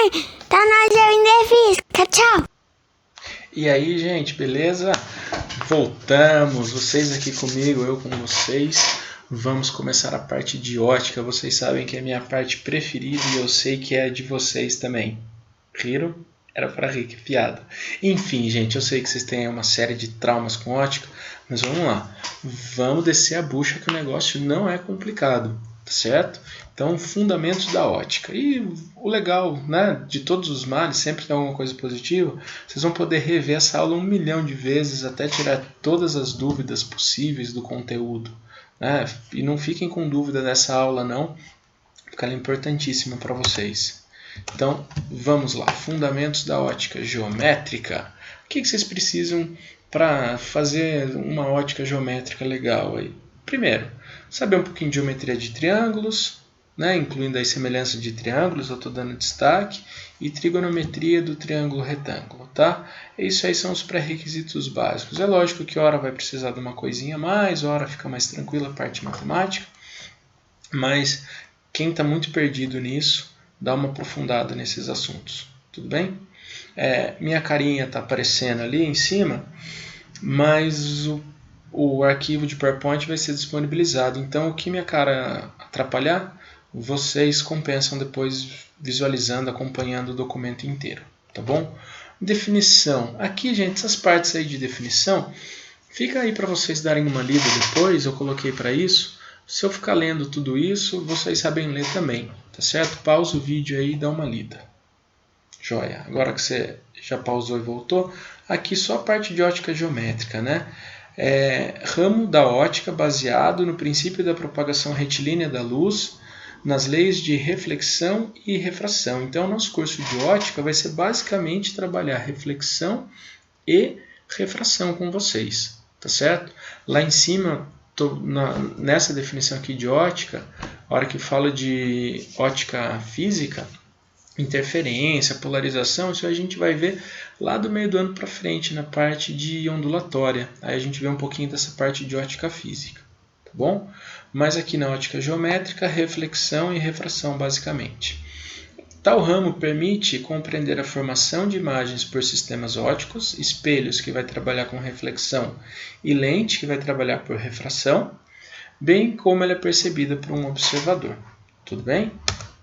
mãe, tá nós eu em física, tchau. E aí, gente, beleza? Voltamos, vocês aqui comigo, eu com vocês. Vamos começar a parte de ótica. Vocês sabem que é a minha parte preferida e eu sei que é a de vocês também. Riram? Era para rir, que piada. Enfim, gente, eu sei que vocês têm uma série de traumas com ótica, mas vamos lá. Vamos descer a bucha que o negócio não é complicado, tá certo? Então, fundamentos da ótica. E o legal, né, de todos os males, sempre tem alguma coisa positiva. Vocês vão poder rever essa aula 1 milhão de vezes até tirar todas as dúvidas possíveis do conteúdo, né? E não fiquem com dúvida dessa aula não, porque ela é importantíssima para vocês. Então, vamos lá. Fundamentos da ótica geométrica. O que vocês precisam para fazer uma ótica geométrica legal aí? Primeiro, saber um pouquinho de geometria de triângulos, né, incluindo a semelhança de triângulos, eu estou dando destaque, e trigonometria do triângulo retângulo, tá? Isso aí são os pré-requisitos básicos. É lógico que hora vai precisar de uma coisinha a mais, hora fica mais tranquila a parte matemática, mas quem está muito perdido nisso, dá uma aprofundada nesses assuntos, tudo bem? Minha carinha está aparecendo ali em cima, mas o arquivo de PowerPoint vai ser disponibilizado, então o que minha cara atrapalhar, vocês compensam depois visualizando, acompanhando o documento inteiro, tá bom? Definição. Aqui, gente, essas partes aí de definição, fica aí para vocês darem uma lida depois, eu coloquei para isso. Se eu ficar lendo tudo isso, vocês sabem ler também, tá certo? Pausa o vídeo aí e dá uma lida. Joia. Agora que você já pausou e voltou, aqui só a parte de ótica geométrica, né? Ramo da ótica baseado no princípio da propagação retilínea da luz, nas leis de reflexão e refração. Então, o nosso curso de ótica vai ser basicamente trabalhar reflexão e refração com vocês, tá certo? Lá em cima, nessa definição aqui de ótica, a hora que fala de ótica física, interferência, polarização, isso a gente vai ver lá do meio do ano para frente, na parte de ondulatória. Aí a gente vê um pouquinho dessa parte de ótica física, tá bom? Mas aqui na ótica geométrica, reflexão e refração basicamente. Tal ramo permite compreender a formação de imagens por sistemas ópticos, espelhos que vai trabalhar com reflexão e lente que vai trabalhar por refração, bem como ela é percebida por um observador. Tudo bem?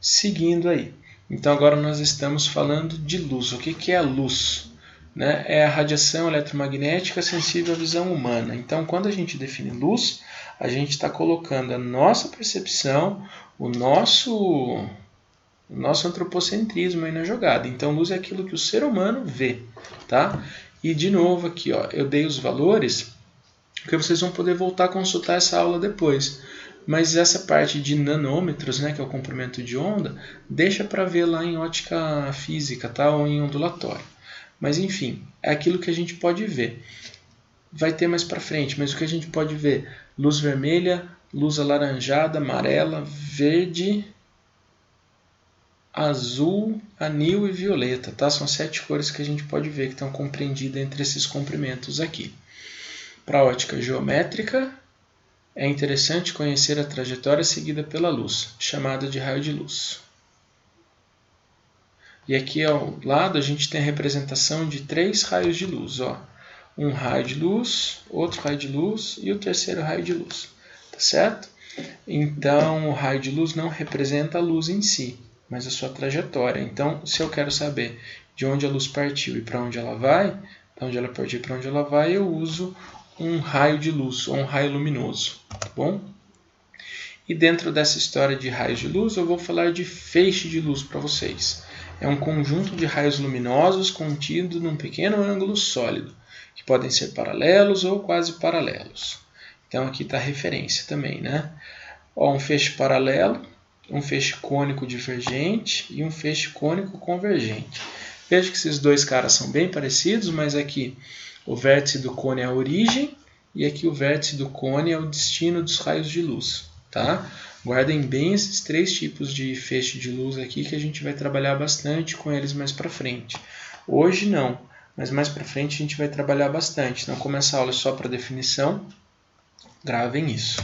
Seguindo aí. Então agora nós estamos falando de luz. O que é a luz? Né? É a radiação eletromagnética sensível à visão humana. Então quando a gente define luz, a gente está colocando a nossa percepção, o nosso antropocentrismo aí na jogada. Então, luz é aquilo que o ser humano vê, tá? E de novo aqui, ó, eu dei os valores, porque vocês vão poder voltar a consultar essa aula depois. Mas essa parte de nanômetros, né, que é o comprimento de onda, deixa para ver lá em ótica física, tá? Ou em ondulatório. Mas enfim, é aquilo que a gente pode ver. Vai ter mais para frente, mas o que a gente pode ver? Luz vermelha, luz alaranjada, amarela, verde, azul, anil e violeta, tá? São 7 cores que a gente pode ver que estão compreendidas entre esses comprimentos aqui. Para a ótica geométrica, é interessante conhecer a trajetória seguida pela luz, chamada de raio de luz. E aqui ao lado a gente tem a representação de 3 raios de luz, ó. Um raio de luz, outro raio de luz e o terceiro raio de luz, tá certo? Então, o raio de luz não representa a luz em si, mas a sua trajetória. Então, se eu quero saber de onde a luz partiu e para onde ela vai, de onde ela partiu e para onde ela vai, eu uso um raio de luz ou um raio luminoso, tá bom? E dentro dessa história de raios de luz, eu vou falar de feixe de luz para vocês. É um conjunto de raios luminosos contido num pequeno ângulo sólido, que podem ser paralelos ou quase paralelos. Então, aqui está a referência também, né? Ó, um feixe paralelo, um feixe cônico divergente e um feixe cônico convergente. Veja que esses dois caras são bem parecidos, mas aqui o vértice do cone é a origem e aqui o vértice do cone é o destino dos raios de luz, tá? Guardem bem esses 3 tipos de feixe de luz aqui que a gente vai trabalhar bastante com eles mais para frente. Hoje não, mas mais para frente a gente vai trabalhar bastante. Então, como essa aula é só para definição, gravem isso.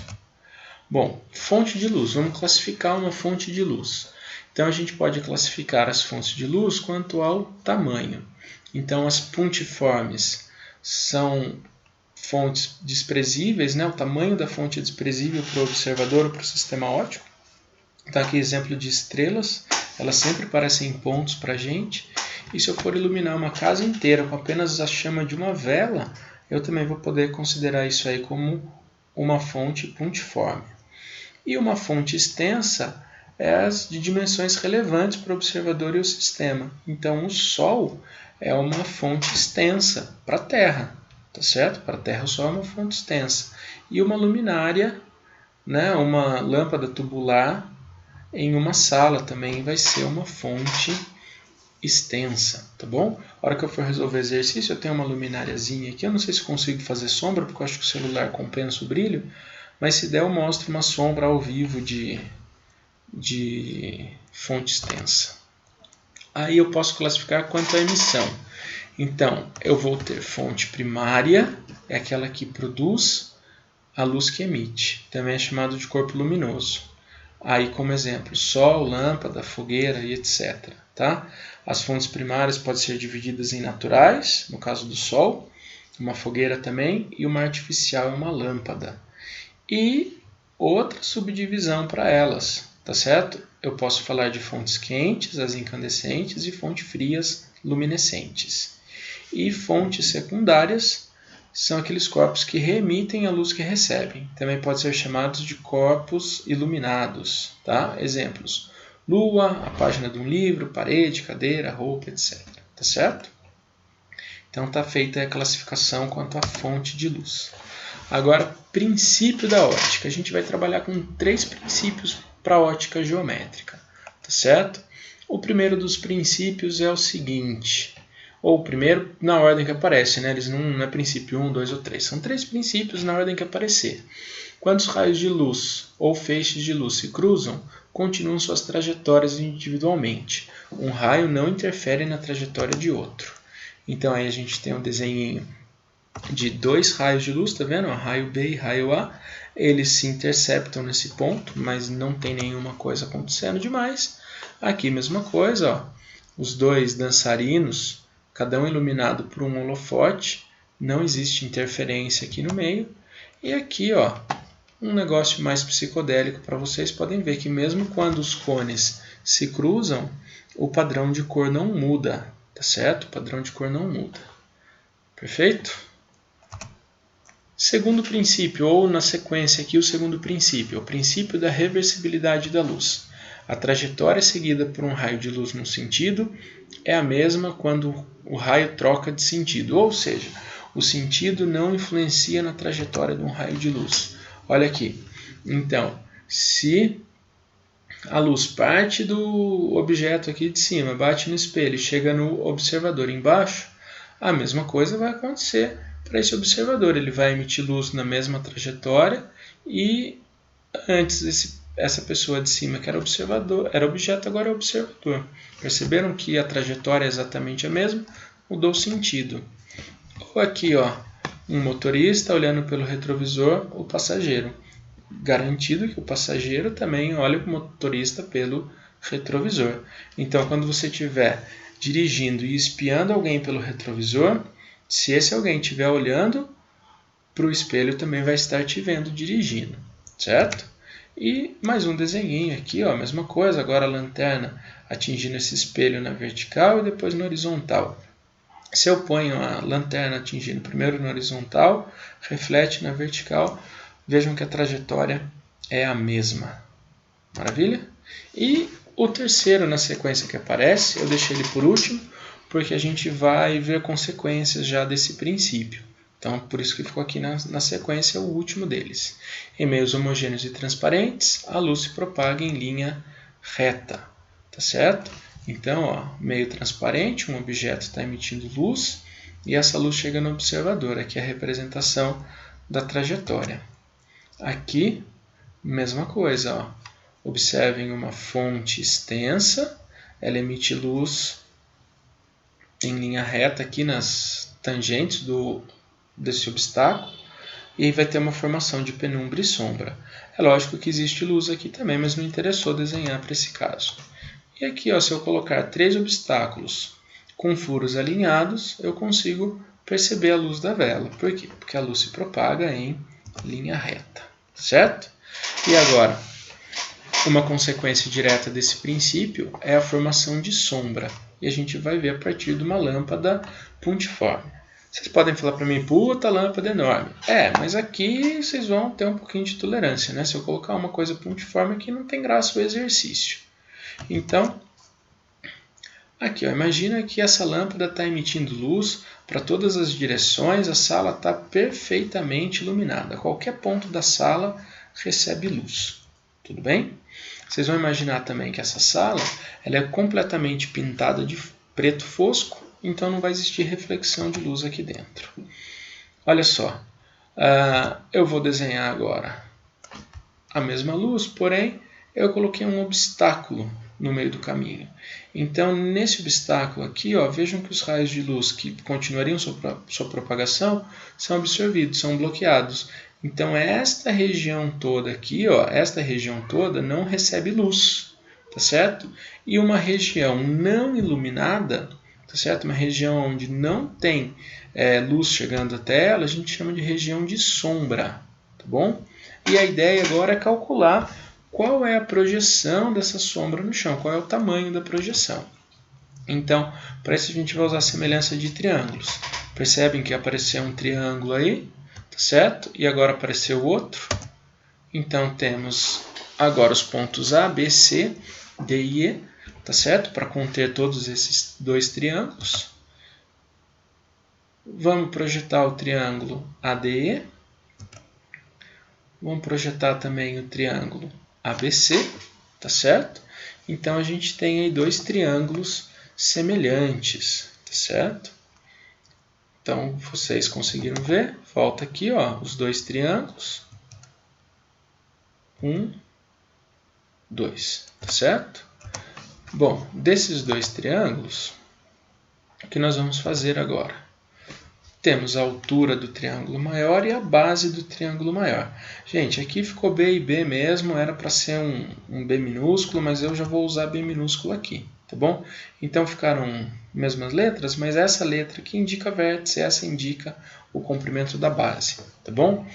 Bom, fonte de luz. Vamos classificar uma fonte de luz. Então a gente pode classificar as fontes de luz quanto ao tamanho. Então as puntiformes são fontes desprezíveis, né? O tamanho da fonte é desprezível para o observador ou para o sistema óptico. Então aqui exemplo de estrelas, elas sempre parecem em pontos para a gente. E se eu for iluminar uma casa inteira com apenas a chama de uma vela, eu também vou poder considerar isso aí como uma fonte puntiforme. E uma fonte extensa é as de dimensões relevantes para o observador e o sistema. Então o Sol é uma fonte extensa para a Terra, tá certo? Para a Terra o Sol é uma fonte extensa. E uma luminária, né, uma lâmpada tubular em uma sala também vai ser uma fonte extensa, tá bom? A hora que eu for resolver exercício, eu tenho uma lumináriazinha aqui. Eu não sei se consigo fazer sombra, porque eu acho que o celular compensa o brilho, mas se der eu mostro uma sombra ao vivo de fonte extensa. Aí eu posso classificar quanto à emissão. Então, eu vou ter fonte primária, é aquela que produz a luz que emite. Também é chamado de corpo luminoso. Aí, como exemplo, sol, lâmpada, fogueira e etc. Tá? As fontes primárias podem ser divididas em naturais, no caso do sol, uma fogueira também, e uma artificial é uma lâmpada. E outra subdivisão para elas, tá certo? Eu posso falar de fontes quentes, as incandescentes, e fontes frias, luminescentes. E fontes secundárias são aqueles corpos que reemitem a luz que recebem. Também podem ser chamados de corpos iluminados. Tá? Exemplos: lua, a página de um livro, parede, cadeira, roupa, etc. Tá certo? Então está feita a classificação quanto à fonte de luz. Agora, princípio da ótica. A gente vai trabalhar com 3 princípios para a ótica geométrica. Tá certo? O primeiro dos princípios é o seguinte. Ou o primeiro na ordem que aparece, né? Eles não é princípio 1, 2 ou 3. São 3 princípios na ordem que aparecer. Quando os raios de luz ou feixes de luz se cruzam, continuam suas trajetórias individualmente. Um raio não interfere na trajetória de outro. Então aí a gente tem um desenho de 2 raios de luz, tá vendo? Raio B e raio A. Eles se interceptam nesse ponto, mas não tem nenhuma coisa acontecendo demais. Aqui mesma coisa, ó. Os 2 dançarinos, cada um iluminado por um holofote, não existe interferência aqui no meio. E aqui, ó, um negócio mais psicodélico para vocês. Podem ver que mesmo quando os cones se cruzam, o padrão de cor não muda, tá certo? O padrão de cor não muda. Perfeito? Segundo princípio, ou na sequência aqui o segundo princípio, o princípio da reversibilidade da luz. A trajetória seguida por um raio de luz num sentido é a mesma quando o raio troca de sentido, ou seja, o sentido não influencia na trajetória de um raio de luz. Olha aqui, então, se a luz parte do objeto aqui de cima, bate no espelho e chega no observador embaixo, a mesma coisa vai acontecer para esse observador. Ele vai emitir luz na mesma trajetória e antes essa pessoa de cima que era observador, era objeto, agora é observador. Perceberam que a trajetória é exatamente a mesma? Mudou o sentido. Ou aqui, ó, um motorista olhando pelo retrovisor o passageiro. Garantido que o passageiro também olha para o motorista pelo retrovisor. Então, quando você estiver dirigindo e espiando alguém pelo retrovisor, se esse alguém estiver olhando para o espelho, também vai estar te vendo dirigindo, certo? E mais um desenhinho aqui, ó, a mesma coisa, agora a lanterna atingindo esse espelho na vertical e depois na horizontal. Se eu ponho a lanterna atingindo primeiro na horizontal, reflete na vertical, vejam que a trajetória é a mesma. Maravilha? E o terceiro na sequência que aparece, eu deixei ele por último, porque a gente vai ver consequências já desse princípio. Então, por isso que ficou aqui na sequência o último deles. Em meios homogêneos e transparentes, a luz se propaga em linha reta. Tá certo? Então, ó, meio transparente, um objeto está emitindo luz e essa luz chega no observador. Aqui é a representação da trajetória. Aqui, mesma coisa. Ó. Observem uma fonte extensa, ela emite luz em linha reta aqui nas tangentes desse obstáculo, e aí vai ter uma formação de penumbra e sombra. É lógico que existe luz aqui também, mas não interessou desenhar para esse caso. E aqui, ó, se eu colocar 3 obstáculos com furos alinhados, eu consigo perceber a luz da vela. Por quê? Porque a luz se propaga em linha reta, certo? E agora, uma consequência direta desse princípio é a formação de sombra. E a gente vai ver a partir de uma lâmpada pontiforme. Vocês podem falar para mim, puta, lâmpada enorme. Mas aqui vocês vão ter um pouquinho de tolerância, né? Se eu colocar uma coisa pontiforme aqui, não tem graça o exercício. Então, aqui, ó, imagina que essa lâmpada está emitindo luz para todas as direções, a sala está perfeitamente iluminada. Qualquer ponto da sala recebe luz. Tudo bem? Vocês vão imaginar também que essa sala ela é completamente pintada de preto fosco, então não vai existir reflexão de luz aqui dentro. Olha só, eu vou desenhar agora a mesma luz, porém eu coloquei um obstáculo no meio do caminho. Então, nesse obstáculo aqui, ó, vejam que os raios de luz que continuariam sua propagação são absorvidos, são bloqueados. Então, esta região toda aqui, ó, esta região toda não recebe luz, tá certo? E uma região não iluminada, tá certo? Uma região onde não tem luz chegando até ela, a gente chama de região de sombra, tá bom? E a ideia agora é calcular qual é a projeção dessa sombra no chão, qual é o tamanho da projeção. Então, para isso a gente vai usar a semelhança de triângulos. Percebem que apareceu um triângulo aí, tá certo? E agora apareceu outro. Então, temos agora os pontos A, B, C, D e E, tá certo? Para conter todos esses dois triângulos. Vamos projetar o triângulo ADE. Vamos projetar também o triângulo ABC, tá certo? Então, a gente tem aí dois triângulos semelhantes, tá certo? Então, vocês conseguiram ver? Volta aqui, ó, os dois triângulos. 1, 2, tá certo? Bom, desses dois triângulos, o que nós vamos fazer agora? Temos a altura do triângulo maior e a base do triângulo maior. Gente, aqui ficou B e B mesmo, era para ser um B minúsculo, mas eu já vou usar B minúsculo aqui, tá bom? Então ficaram mesmas letras, mas essa letra aqui indica vértice, essa indica o comprimento da base, tá bom?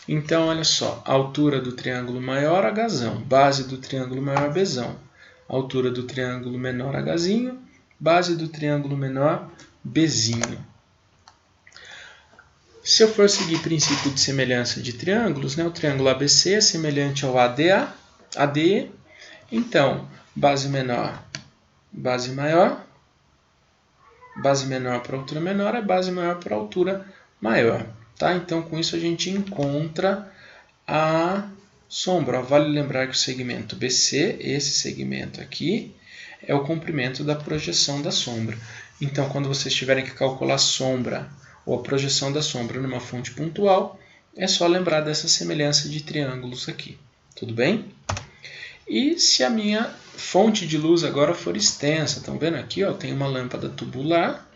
Então, olha só, altura do triângulo maior, Hzão, base do triângulo maior, Bzão, altura do triângulo menor, Hzinho, base do triângulo menor, Bzinho. Se eu for seguir princípio de semelhança de triângulos, né, o triângulo ABC é semelhante ao ADA, ADE, então, base menor, base maior, base menor para altura menor é base maior para altura maior. Tá? Então, com isso a gente encontra a sombra. Vale lembrar que o segmento BC, esse segmento aqui, é o comprimento da projeção da sombra. Então, quando vocês tiverem que calcular a sombra ou a projeção da sombra numa fonte pontual, é só lembrar dessa semelhança de triângulos aqui. Tudo bem? E se a minha fonte de luz agora for extensa, estão vendo aqui? Ó, tem uma lâmpada tubular,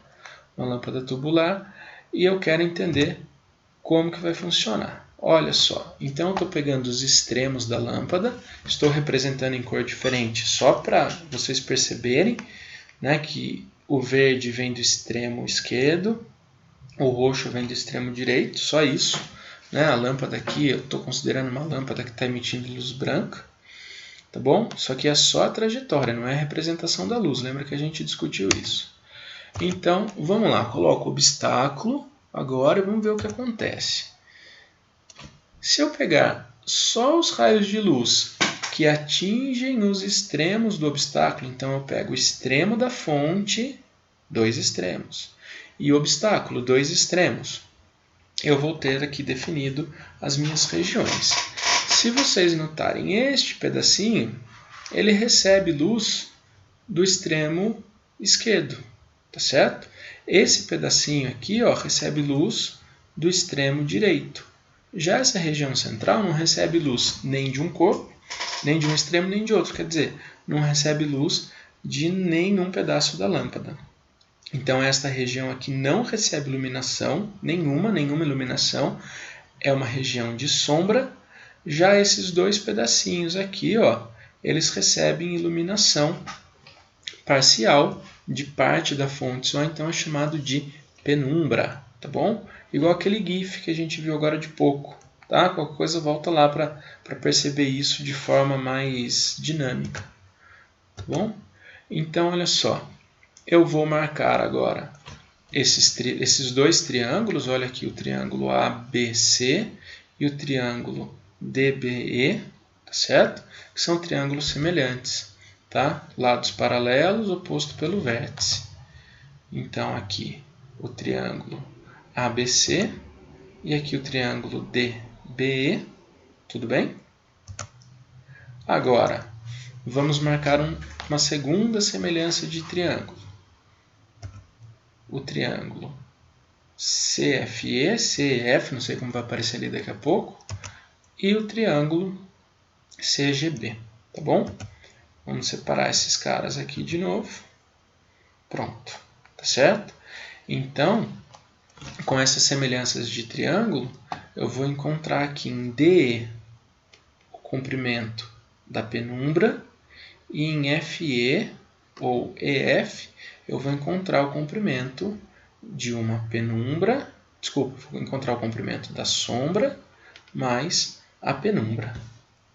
e eu quero entender como que vai funcionar. Olha só, então eu estou pegando os extremos da lâmpada, estou representando em cor diferente, só para vocês perceberem, né, que o verde vem do extremo esquerdo, o roxo vem do extremo direito, só isso. Né? A lâmpada aqui, eu estou considerando uma lâmpada que está emitindo luz branca, tá bom? Isso aqui é só a trajetória, não é a representação da luz, lembra que a gente discutiu isso. Então, vamos lá, coloco o obstáculo agora e vamos ver o que acontece. Se eu pegar só os raios de luz que atingem os extremos do obstáculo, então eu pego o extremo da fonte, dois extremos, e o obstáculo, dois extremos, eu vou ter aqui definido as minhas regiões. Se vocês notarem este pedacinho, ele recebe luz do extremo esquerdo, tá certo? Esse pedacinho aqui, ó, recebe luz do extremo direito. Já essa região central não recebe luz nem de um corpo, nem de um extremo, nem de outro. Quer dizer, não recebe luz de nenhum pedaço da lâmpada. Então, esta região aqui não recebe iluminação, nenhuma iluminação. É uma região de sombra. Já esses dois pedacinhos aqui, ó, eles recebem iluminação parcial de parte da fonte só, então é chamado de penumbra, tá bom? Igual aquele GIF que a gente viu agora de pouco, tá? Qualquer coisa volta lá para perceber isso de forma mais dinâmica, tá bom? Então, olha só, eu vou marcar agora esses dois triângulos, olha aqui o triângulo ABC e o triângulo DBE, tá certo? Que são triângulos semelhantes, tá? Lados paralelos, oposto pelo vértice. Então, aqui o triângulo ABC e aqui o triângulo DBE, tudo bem? Agora, vamos marcar uma segunda semelhança de triângulo. O triângulo CFE, CEF, não sei como vai aparecer ali daqui a pouco, e o triângulo CGB, tá bom? Vamos separar esses caras aqui de novo. Pronto, tá certo? Então, com essas semelhanças de triângulo, eu vou encontrar aqui em DE o comprimento da penumbra e em FE ou EF eu vou encontrar o comprimento de uma penumbra, vou encontrar o comprimento da sombra mais a penumbra,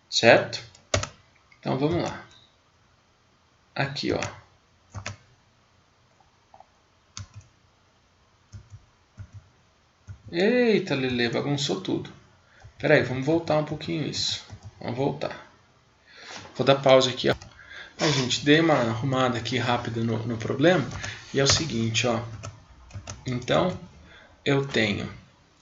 certo? Então vamos lá. Aqui, ó. Eita, Lele, bagunçou tudo. Espera aí, vamos voltar um pouquinho isso. Vamos voltar. Vou dar pausa aqui, ó. Aí, gente, dei uma arrumada aqui rápida no problema. E é o seguinte, ó. Então, eu tenho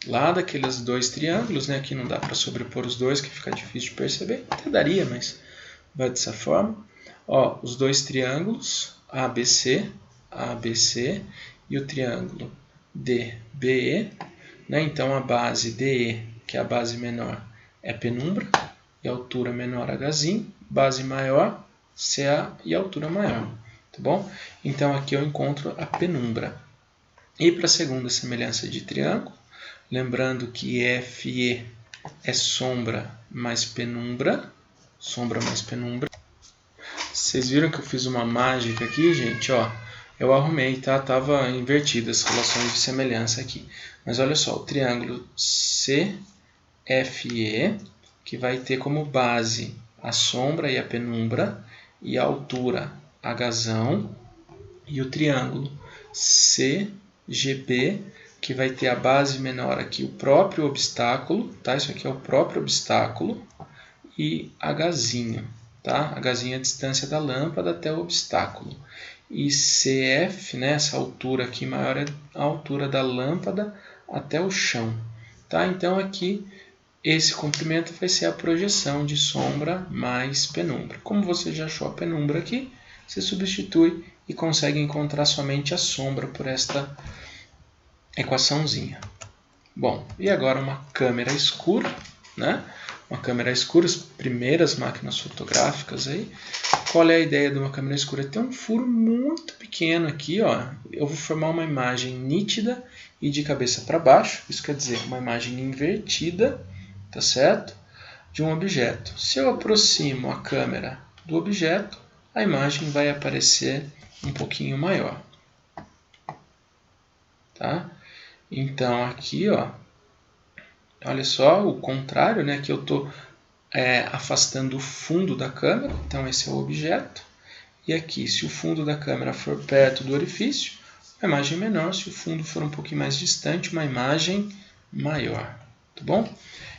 lá daqueles dois triângulos, né? Aqui não dá para sobrepor os dois, que fica difícil de perceber. Até daria, mas vai dessa forma. Ó, os dois triângulos, ABC e o triângulo DBE. Né? Então, a base DE, que é a base menor, é penumbra, e a altura menor Hzinho, base maior, CA e altura maior. Tá bom? Então, aqui eu encontro a penumbra. E para a segunda semelhança de triângulo, lembrando que FE é sombra mais penumbra. Sombra mais penumbra. Vocês viram que eu fiz uma mágica aqui, gente? Ó, eu arrumei, tá? Tava invertida as relações de semelhança aqui. Mas olha só, o triângulo CFE, que vai ter como base a sombra e a penumbra, e a altura Hzão, e o triângulo CGB, que vai ter a base menor aqui, o próprio obstáculo, tá? Isso aqui é o próprio obstáculo, e Hzinho, tá? Hzinho é a distância da lâmpada até o obstáculo. E CF, né, essa altura aqui maior é a altura da lâmpada até o chão, tá? Então aqui esse comprimento vai ser a projeção de sombra mais penumbra. Como você já achou a penumbra aqui, você substitui e consegue encontrar somente a sombra por esta equaçãozinha. Bom, e agora uma câmera escura, né? Uma câmera escura, as primeiras máquinas fotográficas aí. Qual é a ideia de uma câmera escura? Tem um furo muito pequeno aqui, ó. Eu vou formar uma imagem nítida e de cabeça para baixo. Isso quer dizer uma imagem invertida, tá certo? De um objeto. Se eu aproximo a câmera do objeto, a imagem vai aparecer um pouquinho maior, tá? Então aqui, ó, olha só o contrário, né? Que eu estou afastando o fundo da câmera, então esse é o objeto. E aqui, se o fundo da câmera for perto do orifício, uma imagem menor. Se o fundo for um pouquinho mais distante, uma imagem maior, tá bom?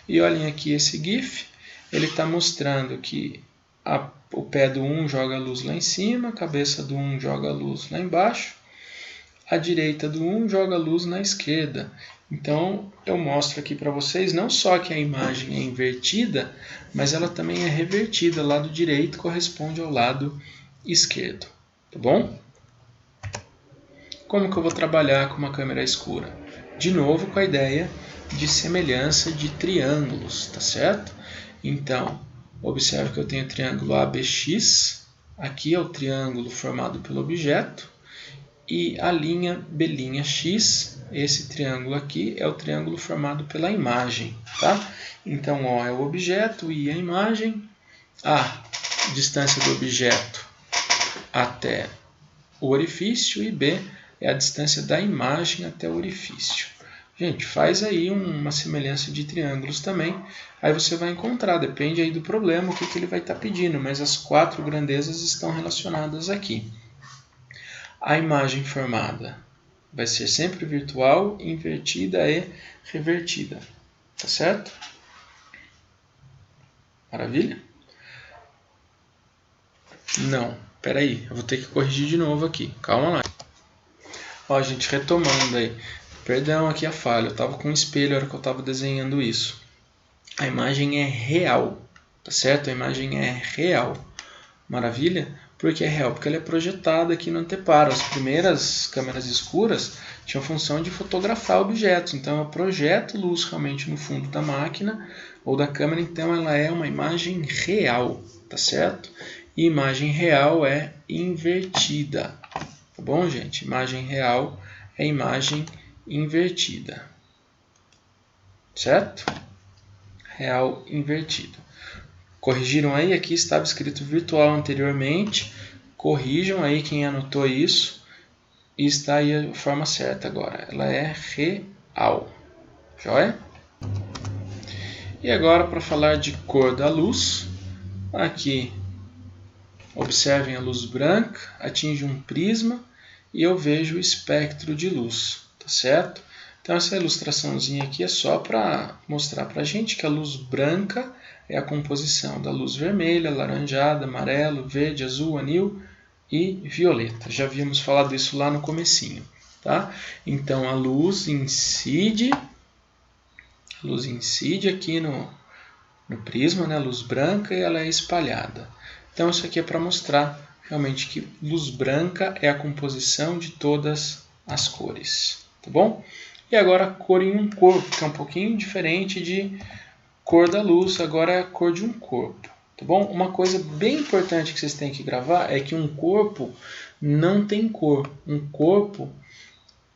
E olhem aqui esse GIF, ele está mostrando que o pé do 1 joga a luz lá em cima, a cabeça do 1 joga a luz lá embaixo, a direita do 1 joga a luz na esquerda. Então, eu mostro aqui para vocês não só que a imagem é invertida, mas ela também é revertida. O lado direito corresponde ao lado esquerdo, tá bom? Como que eu vou trabalhar com uma câmera escura? De novo com a ideia de semelhança de triângulos, tá certo? Então, observe que eu tenho o triângulo ABX, aqui é o triângulo formado pelo objeto, e a linha B'X, esse triângulo aqui, é o triângulo formado pela imagem, tá? Então, O é o objeto, I é a imagem, a distância do objeto até o orifício e B é a distância da imagem até o orifício. Gente, faz aí uma semelhança de triângulos também, aí você vai encontrar, depende aí do problema, o que ele vai estar pedindo, mas as 4 grandezas estão relacionadas aqui. A imagem formada vai ser sempre virtual, invertida e revertida, tá certo? Maravilha? Não, peraí, eu vou ter que corrigir de novo aqui, calma lá. Ó, gente, retomando aí. Perdão aqui a falha, eu estava com um espelho na hora que eu estava desenhando isso. A imagem é real, tá certo? A imagem é real. Maravilha? Por que é real? Porque ela é projetada aqui no anteparo. As primeiras câmeras escuras tinham a função de fotografar objetos. Então eu projeto luz realmente no fundo da máquina ou da câmera, então ela é uma imagem real, tá certo? E imagem real é invertida. Tá bom, gente? Imagem real é imagem invertida. Certo? Real invertida. Corrigiram aí? Aqui estava escrito virtual anteriormente. Corrijam aí quem anotou isso. E está aí a forma certa agora. Ela é real. Joia? E agora para falar de cor da luz. Aqui, observem a luz branca, atinge um prisma e eu vejo o espectro de luz. Tá certo? Então essa ilustraçãozinha aqui é só para mostrar para a gente que a luz branca é a composição da luz vermelha, laranjada, amarelo, verde, azul, anil e violeta. Já havíamos falado isso lá no comecinho, tá? Então a luz incide aqui no prisma, né? A luz branca, e ela é espalhada. Então isso aqui é para mostrar realmente que luz branca é a composição de todas as cores, tá bom? E agora a cor em um corpo, que é um pouquinho diferente de cor da luz, agora é a cor de um corpo, tá bom? Uma coisa bem importante que vocês têm que gravar é que um corpo não tem cor. Um corpo,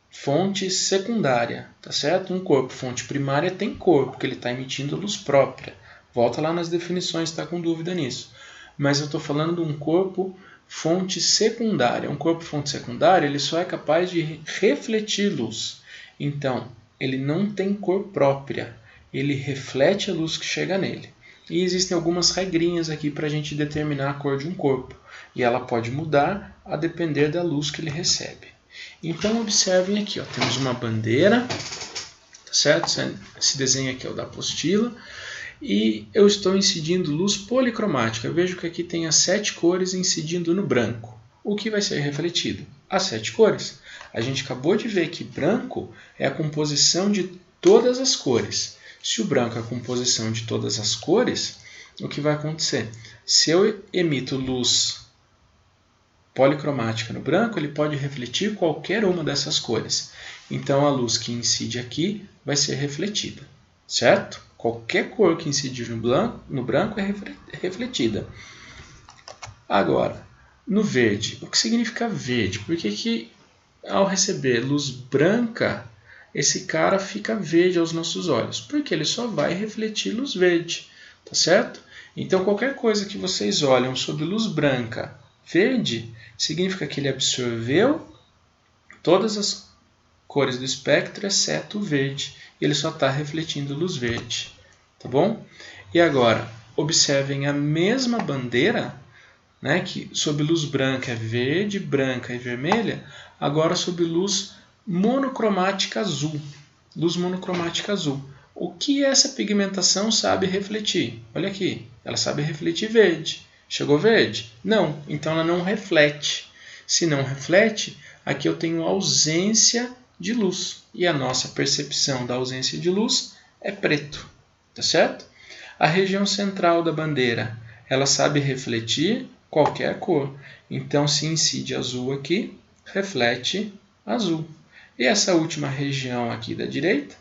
fonte secundária, tá certo? Um corpo, fonte primária, tem cor, porque ele está emitindo luz própria. Volta lá nas definições se está com dúvida nisso. Mas eu estou falando de um corpo, fonte secundária. Um corpo, fonte secundária, ele só é capaz de refletir luz. Então, ele não tem cor própria. Ele reflete a luz que chega nele. E existem algumas regrinhas aqui para a gente determinar a cor de um corpo. E ela pode mudar a depender da luz que ele recebe. Então, observem aqui, ó, temos uma bandeira, tá certo? Esse desenho aqui é o da apostila. E eu estou incidindo luz policromática. Eu vejo que aqui tem as 7 cores incidindo no branco. O que vai ser refletido? As 7 cores. A gente acabou de ver que branco é a composição de todas as cores. Se o branco é a composição de todas as cores, o que vai acontecer? Se eu emito luz policromática no branco, ele pode refletir qualquer uma dessas cores. Então, a luz que incide aqui vai ser refletida, certo? Qualquer cor que incidir no branco é refletida. Agora, no verde, o que significa verde? Por que ao receber luz branca, esse cara fica verde aos nossos olhos? Porque ele só vai refletir luz verde, tá certo? Então, qualquer coisa que vocês olham sob luz branca verde, significa que ele absorveu todas as cores do espectro, exceto o verde. Ele só está refletindo luz verde, tá bom? E agora, observem a mesma bandeira, né, que sob luz branca é verde, branca e vermelha, agora sob luz monocromática azul. Luz monocromática azul. O que essa pigmentação sabe refletir? Olha aqui, ela sabe refletir verde. Chegou verde? Não, então ela não reflete. Se não reflete, aqui eu tenho ausência de luz. E a nossa percepção da ausência de luz é preto, tá certo? A região central da bandeira, ela sabe refletir qualquer cor. Então, se incide azul aqui, reflete azul. E essa última região aqui da direita,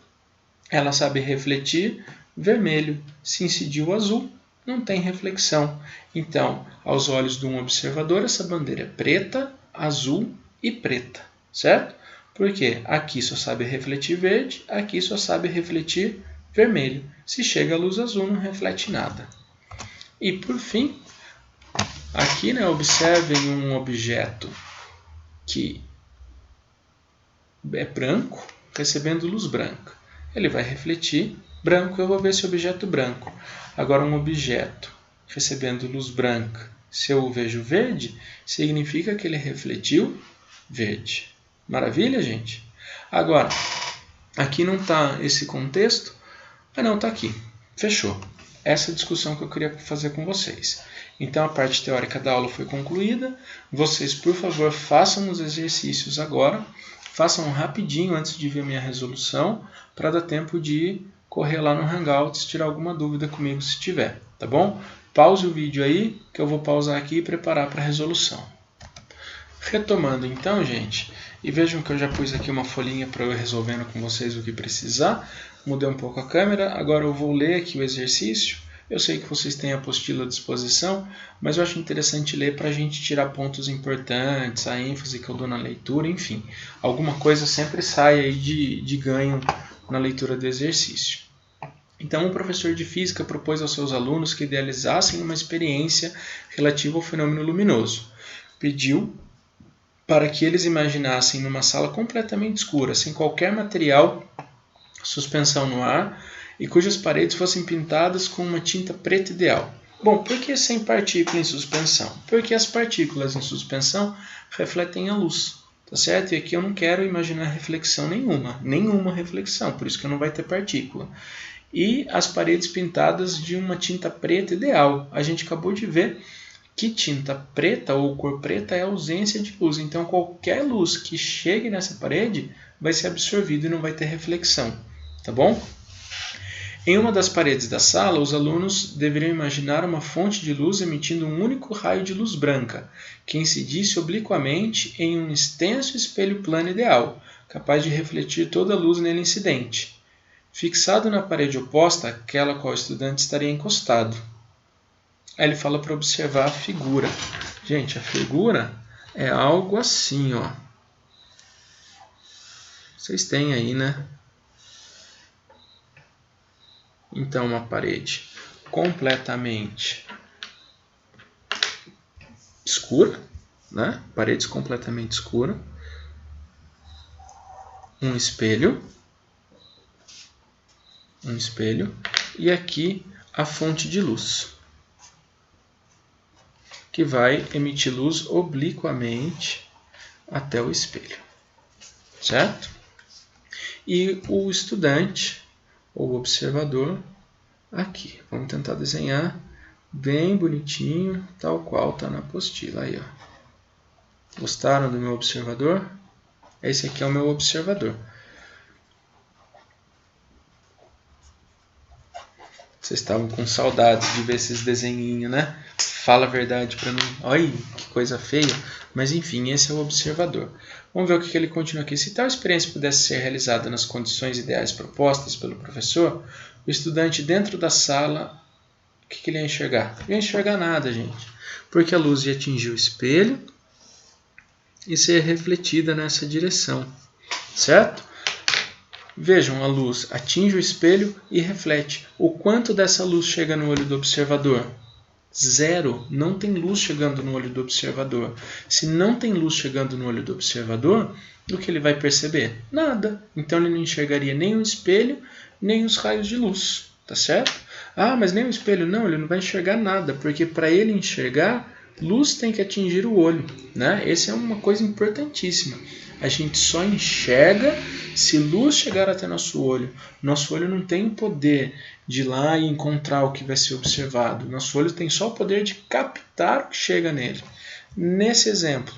ela sabe refletir vermelho. Se incidiu azul, não tem reflexão. Então, aos olhos de um observador, essa bandeira é preta, azul e preta, certo? Porque aqui só sabe refletir verde, aqui só sabe refletir vermelho. Se chega a luz azul, não reflete nada. E por fim, aqui, né, observem um objeto que é branco recebendo luz branca. Ele vai refletir branco, eu vou ver esse objeto branco. Agora um objeto recebendo luz branca, se eu vejo verde, significa que ele refletiu verde. Maravilha, gente? Agora, aqui não está esse contexto, mas não está aqui. Fechou. Essa é a discussão que eu queria fazer com vocês. Então a parte teórica da aula foi concluída. Vocês, por favor, façam os exercícios agora. Façam rapidinho antes de ver a minha resolução, para dar tempo de correr lá no Hangouts, tirar alguma dúvida comigo se tiver, tá bom? Pause o vídeo aí, que eu vou pausar aqui e preparar para a resolução. Retomando então, gente, e vejam que eu já pus aqui uma folhinha para eu ir resolvendo com vocês o que precisar. Mudei um pouco a câmera, agora eu vou ler aqui o exercício. Eu sei que vocês têm a apostila à disposição, mas eu acho interessante ler para a gente tirar pontos importantes, a ênfase que eu dou na leitura, enfim. Alguma coisa sempre sai aí de ganho na leitura do exercício. Então, o professor de física propôs aos seus alunos que idealizassem uma experiência relativa ao fenômeno luminoso. Pediu para que eles imaginassem numa sala completamente escura, sem qualquer material, suspensão no ar, e cujas paredes fossem pintadas com uma tinta preta ideal. Bom, por que sem partícula em suspensão? Porque as partículas em suspensão refletem a luz, tá certo? E aqui eu não quero imaginar reflexão nenhuma reflexão, por isso que não vai ter partícula. E as paredes pintadas de uma tinta preta ideal. A gente acabou de ver que tinta preta ou cor preta é ausência de luz, então qualquer luz que chegue nessa parede vai ser absorvida e não vai ter reflexão, tá bom? Em uma das paredes da sala, os alunos deveriam imaginar uma fonte de luz emitindo um único raio de luz branca, que incidisse obliquamente em um extenso espelho plano ideal, capaz de refletir toda a luz nele incidente, fixado na parede oposta àquela a qual o estudante estaria encostado. Aí ele fala para observar a figura. Gente, a figura é algo assim, ó. Vocês têm aí, né? Então, uma parede completamente escura, né? Paredes completamente escura. Um espelho. E aqui a fonte de luz, que vai emitir luz obliquamente até o espelho, certo? E o estudante, ou observador, aqui. Vamos tentar desenhar bem bonitinho, tal qual está na apostila. Aí, ó. Gostaram do meu observador? Esse aqui é o meu observador. Vocês estavam com saudades de ver esses desenhinhos, né? Fala a verdade para mim. Olha que coisa feia. Mas enfim, esse é o observador. Vamos ver o que ele continua aqui. Se tal experiência pudesse ser realizada nas condições ideais propostas pelo professor, o estudante dentro da sala, o que ele ia enxergar? Não ia enxergar nada, gente. Porque a luz ia atingir o espelho e ser refletida nessa direção. Certo? Vejam, a luz atinge o espelho e reflete. O quanto dessa luz chega no olho do observador? Zero. Não tem luz chegando no olho do observador. Se não tem luz chegando no olho do observador, o que ele vai perceber? Nada. Então ele não enxergaria nem o espelho, nem os raios de luz. Tá certo? Ah, mas nem o espelho. Não, ele não vai enxergar nada, porque para ele enxergar, luz tem que atingir o olho, né? Essa é uma coisa importantíssima. A gente só enxerga se luz chegar até nosso olho. Nosso olho não tem o poder de ir lá e encontrar o que vai ser observado. Nosso olho tem só o poder de captar o que chega nele. Nesse exemplo,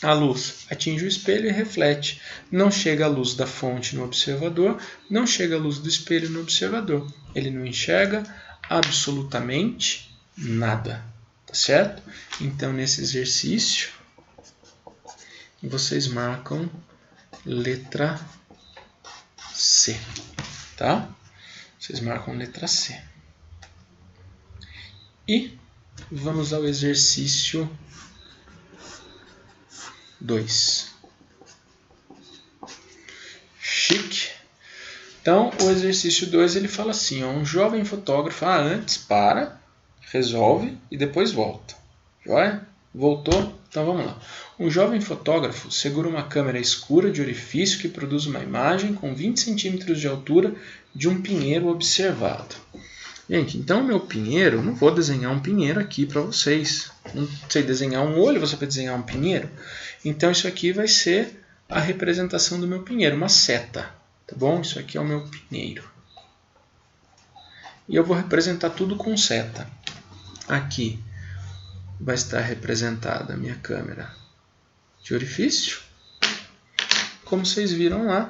a luz atinge o espelho e reflete. Não chega a luz da fonte no observador, não chega a luz do espelho no observador. Ele não enxerga absolutamente nada. Tá certo? Então, nesse exercício, vocês marcam letra C, tá? Vocês marcam letra C. E vamos ao exercício 2. Chique. Então, o exercício 2 ele fala assim, ó, um jovem fotógrafo, antes para, resolve e depois volta. Joia? Voltou? Então vamos lá. Um jovem fotógrafo segura uma câmera escura de orifício que produz uma imagem com 20 centímetros de altura de um pinheiro observado. Gente, então o meu pinheiro, não vou desenhar um pinheiro aqui para vocês. Não sei desenhar um olho, você vai desenhar um pinheiro. Então isso aqui vai ser a representação do meu pinheiro, uma seta. Tá bom? Isso aqui é o meu pinheiro. E eu vou representar tudo com seta. Aqui vai estar representada a minha câmera de orifício. Como vocês viram lá,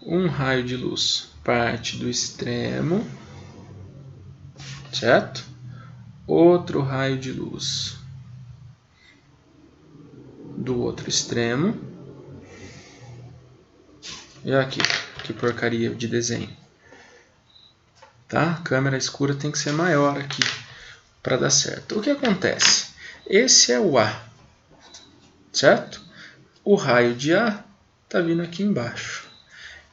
um raio de luz parte do extremo, certo? Outro raio de luz do outro extremo. E aqui, que porcaria de desenho. Tá? A câmera escura tem que ser maior aqui para dar certo. O que acontece? Esse é o A, certo? O raio de A está vindo aqui embaixo.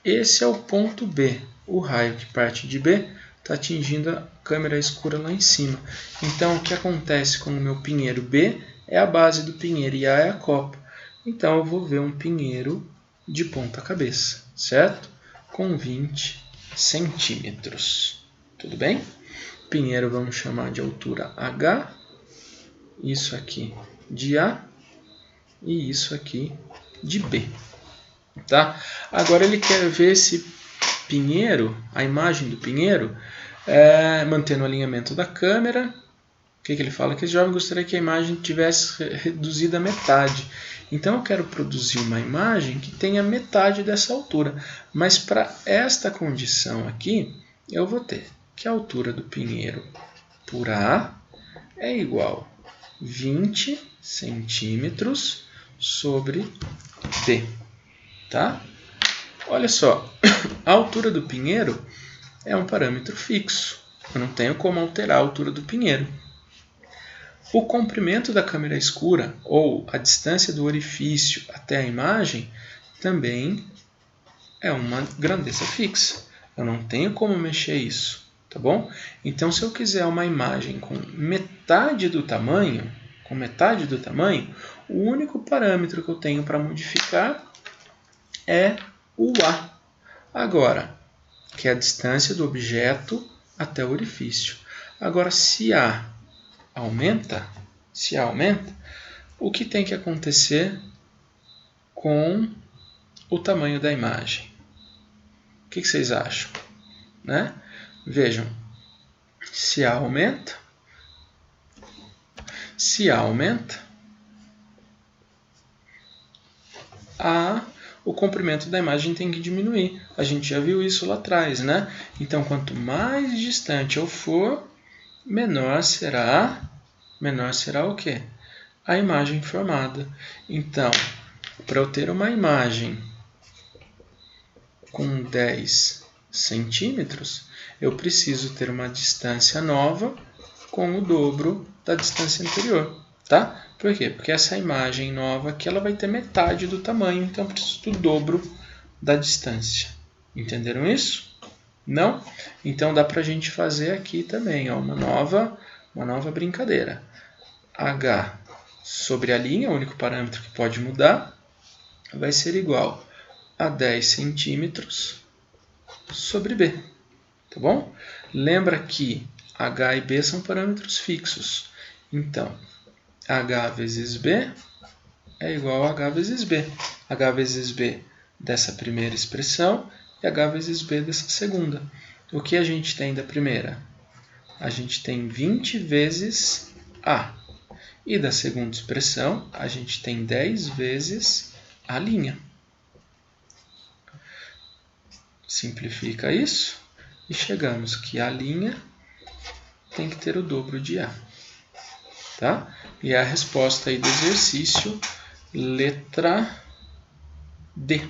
Esse é o ponto B. O raio que parte de B está atingindo a câmera escura lá em cima. Então, o que acontece com o meu pinheiro? B é a base do pinheiro e A é a copa. Então, eu vou ver um pinheiro de ponta cabeça, certo? Com 20 centímetros. Tudo bem? Pinheiro vamos chamar de altura H. Isso aqui de A. E isso aqui de B. Tá? Agora ele quer ver esse pinheiro, a imagem do pinheiro, mantendo o alinhamento da câmera. O que ele fala? Que esse jovem gostaria que a imagem tivesse reduzida a metade. Então eu quero produzir uma imagem que tenha metade dessa altura. Mas para esta condição aqui, eu vou ter que a altura do pinheiro por A é igual a 20 centímetros sobre B. Tá? Olha só, a altura do pinheiro é um parâmetro fixo. Eu não tenho como alterar a altura do pinheiro. O comprimento da câmera escura, ou a distância do orifício até a imagem, também é uma grandeza fixa. Eu não tenho como mexer isso, tá bom? Então, se eu quiser uma imagem com metade do tamanho, o único parâmetro que eu tenho para modificar é o A. Agora, que é a distância do objeto até o orifício. Agora, se A aumenta, o que tem que acontecer com o tamanho da imagem? O que vocês acham? Né? Vejam, se A aumenta, o comprimento da imagem tem que diminuir. A gente já viu isso lá atrás, né? Então, quanto mais distante eu for, menor será o quê? A imagem formada. Então, para eu ter uma imagem com 10 centímetros, eu preciso ter uma distância nova com o dobro da distância anterior. Tá? Por quê? Porque essa imagem nova aqui ela vai ter metade do tamanho, então eu preciso do dobro da distância. Entenderam isso? Não? Então dá para a gente fazer aqui também ó, uma nova brincadeira. H sobre a linha, o único parâmetro que pode mudar, vai ser igual a 10 centímetros sobre B. Tá bom? Lembra que H e B são parâmetros fixos. Então, H vezes B é igual a H vezes B. H vezes B dessa primeira expressão e H vezes B dessa segunda. O que a gente tem da primeira? A gente tem 20 vezes A. E da segunda expressão, a gente tem 10 vezes a linha. Simplifica isso e chegamos que a linha tem que ter o dobro de A. Tá? E é a resposta aí do exercício, letra D.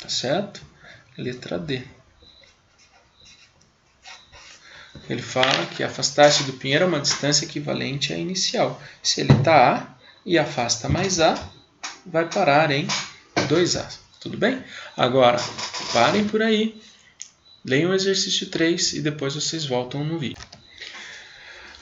Tá certo? Letra D. Ele fala que afastar-se do pinheiro é uma distância equivalente à inicial. Se ele está A e afasta mais A, vai parar em 2A. Tudo bem? Agora, parem por aí. Leiam o exercício 3 e depois vocês voltam no vídeo.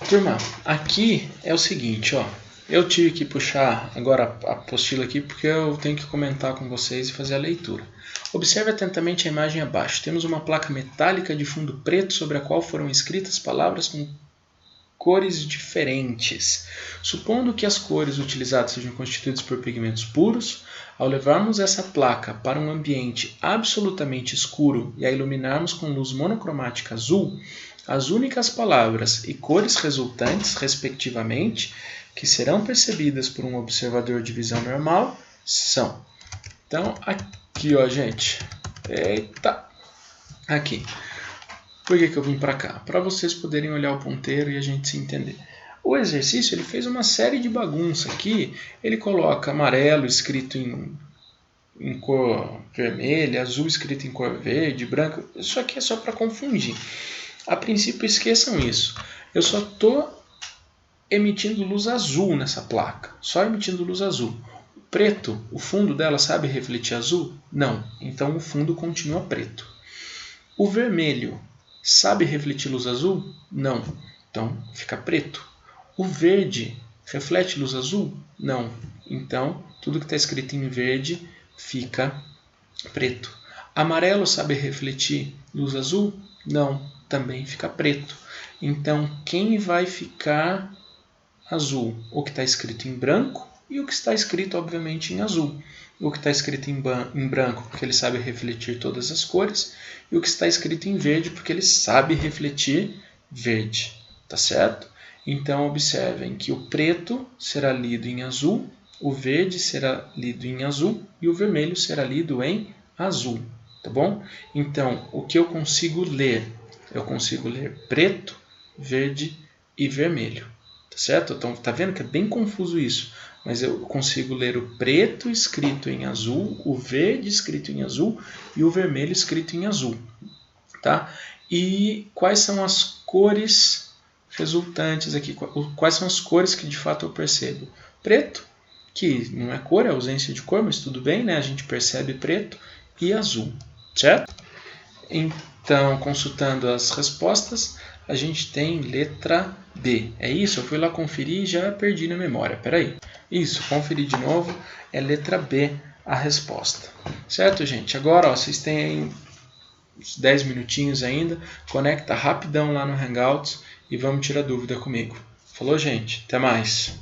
Turma, aqui é o seguinte, ó. Eu tive que puxar agora a apostila aqui porque eu tenho que comentar com vocês e fazer a leitura. Observe atentamente a imagem abaixo. Temos uma placa metálica de fundo preto sobre a qual foram escritas palavras com cores diferentes. Supondo que as cores utilizadas sejam constituídas por pigmentos puros, ao levarmos essa placa para um ambiente absolutamente escuro e a iluminarmos com luz monocromática azul, as únicas palavras e cores resultantes, respectivamente, que serão percebidas por um observador de visão normal, são. Então, aqui, ó, gente. Eita! Aqui. Por que eu vim para cá? Para vocês poderem olhar o ponteiro e a gente se entender. O exercício ele fez uma série de bagunça aqui. Ele coloca amarelo escrito em cor vermelha, azul escrito em cor verde, branco. Isso aqui é só para confundir. A princípio, esqueçam isso. Eu só estou emitindo luz azul nessa placa. Só emitindo luz azul. O preto, o fundo dela sabe refletir azul? Não. Então o fundo continua preto. O vermelho sabe refletir luz azul? Não. Então fica preto. O verde reflete luz azul? Não. Então tudo que está escrito em verde fica preto. Amarelo sabe refletir luz azul? Não. Também fica preto. Então quem vai ficar azul? O que está escrito em branco e o que está escrito, obviamente, em azul. O que está escrito em branco, porque ele sabe refletir todas as cores, e o que está escrito em verde, porque ele sabe refletir verde. Tá certo? Então, observem que o preto será lido em azul, o verde será lido em azul e o vermelho será lido em azul. Tá bom? Então, o que eu consigo ler? Eu consigo ler preto, verde e vermelho. Tá certo? Então, tá vendo que é bem confuso isso. Mas eu consigo ler o preto escrito em azul, o verde escrito em azul e o vermelho escrito em azul. Tá? E quais são as cores resultantes aqui? Quais são as cores que de fato eu percebo? Preto, que não é cor, é ausência de cor, mas tudo bem, né? A gente percebe preto, e azul. Certo? Então, consultando as respostas, a gente tem letra B. É isso? Eu fui lá conferir e já perdi na memória. Peraí. Isso, conferir de novo. É letra B a resposta. Certo, gente? Agora, ó, vocês têm uns 10 minutinhos ainda. Conecta rapidão lá no Hangouts e vamos tirar dúvida comigo. Falou, gente? Até mais.